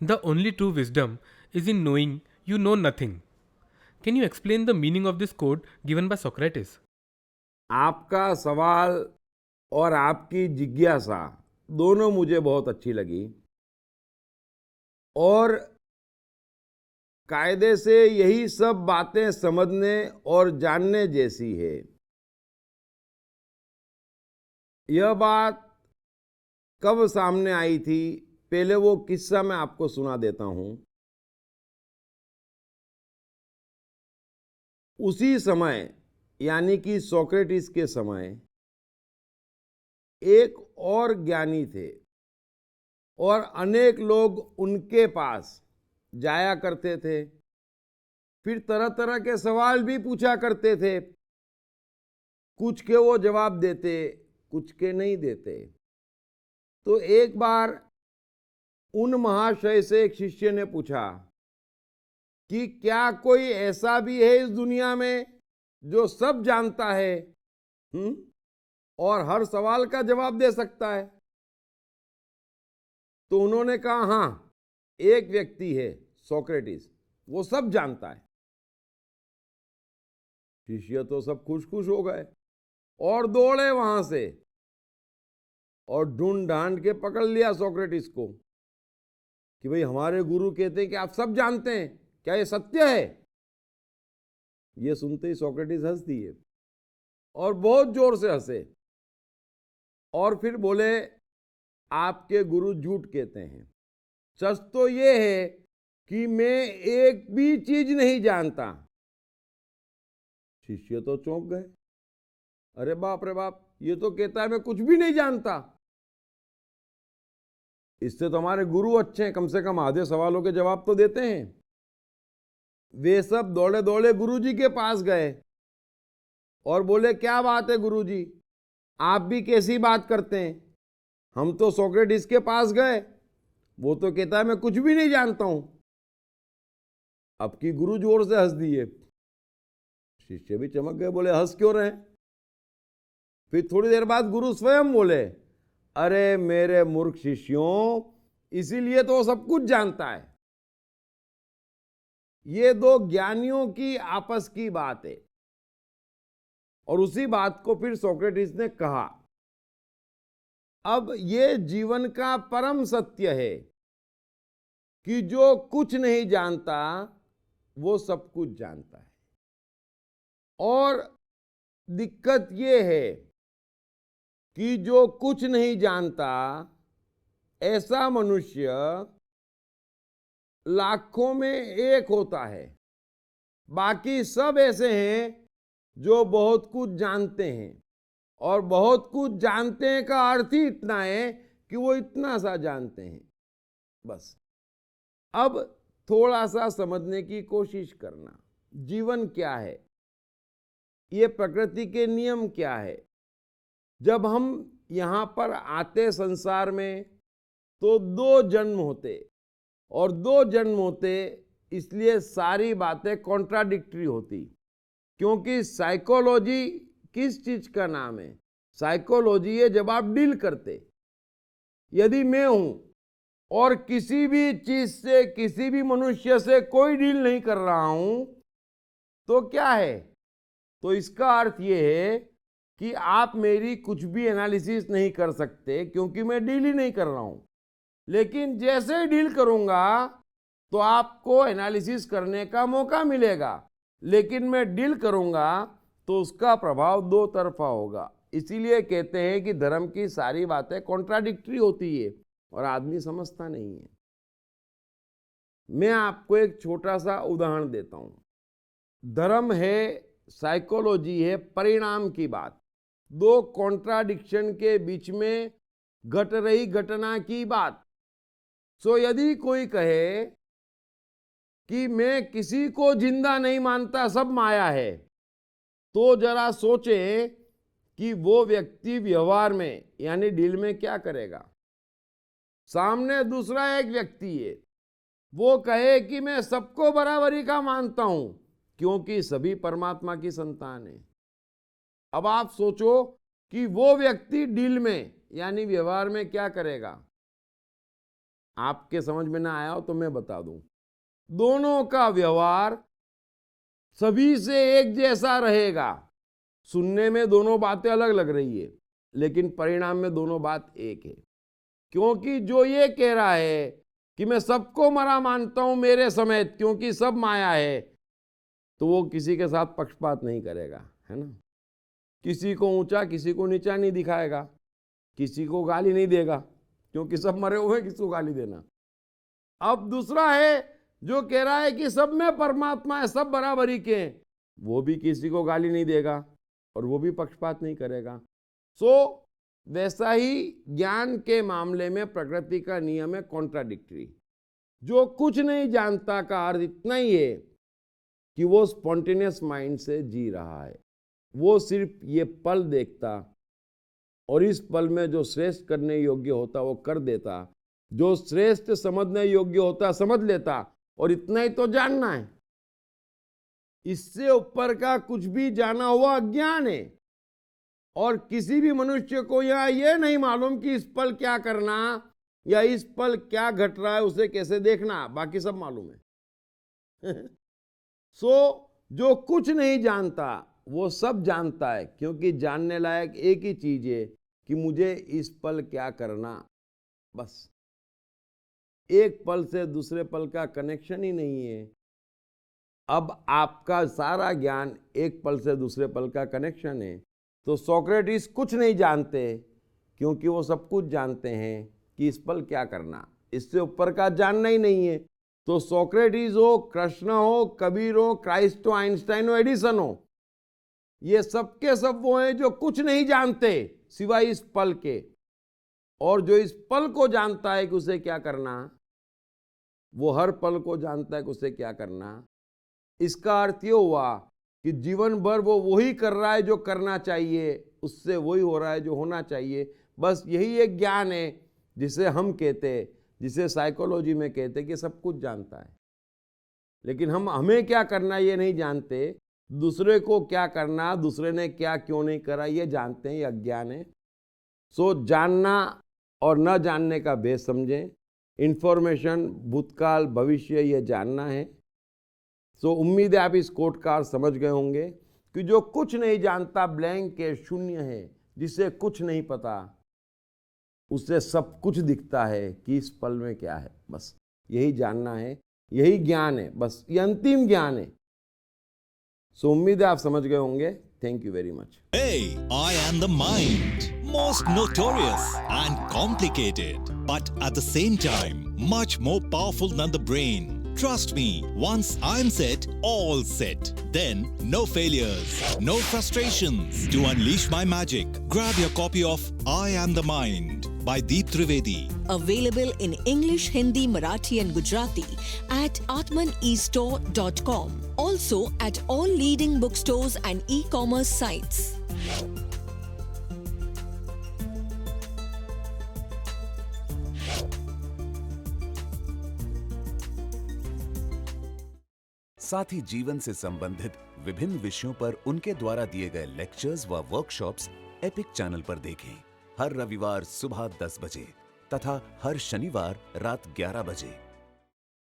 The only true wisdom is in knowing you know nothing. Can you explain the meaning of this quote given by Socrates? आपका सवाल और आपकी जिज्ञासा दोनों मुझे बहुत अच्छी लगी और कायदे से यही सब बातें समझने और जानने जैसी है। यह बात कब सामने आई थी, पहले वो किस्सा मैं आपको सुना देता हूं। उसी समय यानी कि सोक्रेटिस के समय एक और ज्ञानी थे और अनेक लोग उनके पास जाया करते थे, फिर तरह तरह के सवाल भी पूछा करते थे। कुछ के वो जवाब देते, कुछ के नहीं देते। तो एक बार उन महाशय से एक शिष्य ने पूछा कि क्या कोई ऐसा भी है इस दुनिया में जो सब जानता है और हर सवाल का जवाब दे सकता है? तो उन्होंने कहा हां, एक व्यक्ति है सोक्रेटिस, वो सब जानता है। शिष्य तो सब खुश खुश हो गए और दौड़े वहां से और ढूंढ ढांड के पकड़ लिया सोक्रेटिस को कि भाई हमारे गुरु कहते हैं कि आप सब जानते हैं, क्या ये सत्य है? ये सुनते ही सोक्रेटिस हंस दिए और बहुत जोर से हंसे और फिर बोले, आपके गुरु झूठ कहते हैं। सच तो ये है कि मैं एक भी चीज नहीं जानता। शिष्य तो चौंक गए, अरे बाप रे बाप, ये तो कहता है मैं कुछ भी नहीं जानता। इससे तो हमारे गुरु अच्छे हैं, कम से कम आधे सवालों के जवाब तो देते हैं। वे सब दौड़े दौड़े गुरुजी के पास गए और बोले, क्या बात है गुरुजी, आप भी कैसी बात करते हैं? हम तो सोक्रेटिस के पास गए, वो तो कहता है मैं कुछ भी नहीं जानता हूं। अब की गुरु जोर से हंस दिए। शिष्य भी चमक गए, बोले हंस क्यों रहे? फिर थोड़ी देर बाद गुरु स्वयं बोले, अरे मेरे मूर्ख शिष्यों, इसीलिए तो वो सब कुछ जानता है। ये दो ज्ञानियों की आपस की बात है और उसी बात को फिर सोक्रेटिस ने कहा। अब ये जीवन का परम सत्य है कि जो कुछ नहीं जानता वो सब कुछ जानता है। और दिक्कत ये है कि जो कुछ नहीं जानता ऐसा मनुष्य लाखों में एक होता है। बाकी सब ऐसे हैं जो बहुत कुछ जानते हैं और बहुत कुछ जानते हैं का अर्थ ही इतना है कि वो इतना सा जानते हैं बस। अब थोड़ा सा समझने की कोशिश करना, जीवन क्या है, ये प्रकृति के नियम क्या है। जब हम यहां पर आते संसार में तो दो जन्म होते और दो जन्म होते, इसलिए सारी बातें कॉन्ट्राडिक्टरी होती। क्योंकि साइकोलॉजी किस चीज का नाम है? साइकोलॉजी है जब आप डील करते। यदि मैं हूं और किसी भी चीज से, किसी भी मनुष्य से कोई डील नहीं कर रहा हूं, तो क्या है? तो इसका अर्थ यह है कि आप मेरी कुछ भी एनालिसिस नहीं कर सकते, क्योंकि मैं डील ही नहीं कर रहा हूं। लेकिन जैसे ही डील करूंगा तो आपको एनालिसिस करने का मौका मिलेगा, लेकिन मैं डील करूंगा तो उसका प्रभाव दो तरफा होगा। इसीलिए कहते हैं कि धर्म की सारी बातें कॉन्ट्राडिक्टरी होती है और आदमी समझता नहीं है। मैं आपको एक छोटा सा उदाहरण देता हूं। धर्म है, साइकोलॉजी है, परिणाम की बात। दो कॉन्ट्राडिक्शन के बीच में घट रही घटना की बात। सो यदि कोई कहे कि मैं किसी को जिंदा नहीं मानता, सब माया है, तो जरा सोचे कि वो व्यक्ति व्यवहार में यानी डील में क्या करेगा। सामने दूसरा एक व्यक्ति है, वो कहे कि मैं सबको बराबरी का मानता हूं क्योंकि सभी परमात्मा की संतान है। अब आप सोचो कि वो व्यक्ति डील में यानी व्यवहार में क्या करेगा। आपके समझ में ना आया हो तो मैं बता दूं, दोनों का व्यवहार सभी से एक जैसा रहेगा। सुनने में दोनों बातें अलग लग रही है, लेकिन परिणाम में दोनों बात एक है। क्योंकि जो ये कह रहा है कि मैं सबको मरा मानता हूं मेरे समेत क्योंकि सब माया है, तो वो किसी के साथ पक्षपात नहीं करेगा, है ना। किसी को ऊंचा किसी को नीचा नहीं दिखाएगा, किसी को गाली नहीं देगा क्योंकि सब मरे हुए, किसको गाली देना। अब दूसरा है जो कह रहा है कि सब में परमात्मा है, सब बराबरी के हैं, वो भी किसी को गाली नहीं देगा और वो भी पक्षपात नहीं करेगा। सो वैसा ही ज्ञान के मामले में प्रकृति का नियम है कॉन्ट्राडिक्टरी। जो कुछ नहीं जानता का अर्थ इतना ही है कि वो स्पॉन्टेनियस माइंड से जी रहा है। वो सिर्फ ये पल देखता और इस पल में जो श्रेष्ठ करने योग्य होता वो कर देता, जो श्रेष्ठ समझने योग्य होता समझ लेता, और इतना ही तो जानना है। इससे ऊपर का कुछ भी जाना हुआ अज्ञान है। और किसी भी मनुष्य को यह ये नहीं मालूम कि इस पल क्या करना या इस पल क्या घट रहा है, उसे कैसे देखना, बाकी सब मालूम है। सो जो कुछ नहीं जानता वो सब जानता है, क्योंकि जानने लायक एक ही चीज है कि मुझे इस पल क्या करना, बस। एक पल से दूसरे पल का कनेक्शन ही नहीं है। अब आपका सारा ज्ञान एक पल से दूसरे पल का कनेक्शन है। तो सोक्रेटिस कुछ नहीं जानते क्योंकि वो सब कुछ जानते हैं कि इस पल क्या करना, इससे ऊपर का जानना ही नहीं है। तो सोक्रेटिस हो, कृष्ण हो, कबीर हो, क्राइस्ट हो, आइंस्टाइन हो, एडिसन हो, ये सबके सब वो हैं जो कुछ नहीं जानते सिवाय इस पल के। और जो इस पल को जानता है कि उसे क्या करना, वो हर पल को जानता है कि उसे क्या करना। इसका अर्थ ये हुआ कि जीवन भर वो वही कर रहा है जो करना चाहिए, उससे वही हो रहा है जो होना चाहिए। बस यही एक ज्ञान है जिसे हम कहते, जिसे साइकोलॉजी में कहते कि सब कुछ जानता है। लेकिन हमें क्या करना ये नहीं जानते, दूसरे को क्या करना, दूसरे ने क्या क्यों नहीं करा ये जानते हैं, ये अज्ञान है। सो जानना और न जानने का भेद समझें। इंफॉर्मेशन, भूतकाल, भविष्य, ये जानना है। सो उम्मीद है आप इस कोट का समझ गए होंगे कि जो कुछ नहीं जानता ब्लैंक है, शून्य है, जिसे कुछ नहीं पता, उसे सब कुछ दिखता है कि इस पल में क्या है। बस यही जानना है, यही ज्ञान है, बस ये अंतिम ज्ञान है। सो उम्मीद है आप समझ गए होंगे। Thank you very much. Hey, I am the mind. Most notorious and complicated, but at the same time, much more powerful than the brain. Trust me, once I'm set, all set. Then, no failures, no frustrations. To unleash my magic, grab your copy of I Am the Mind by Deep Trivedi. Available in English, Hindi, Marathi and Gujarati at atmanestore.com. Also at all leading bookstores and e-commerce sites. साथ ही जीवन से संबंधित विभिन्न विषयों पर उनके द्वारा दिए गए लेक्चर्स व वर्कशॉप्स एपिक चैनल पर देखें। हर रविवार सुबह 10 बजे तथा हर शनिवार रात 11 बजे।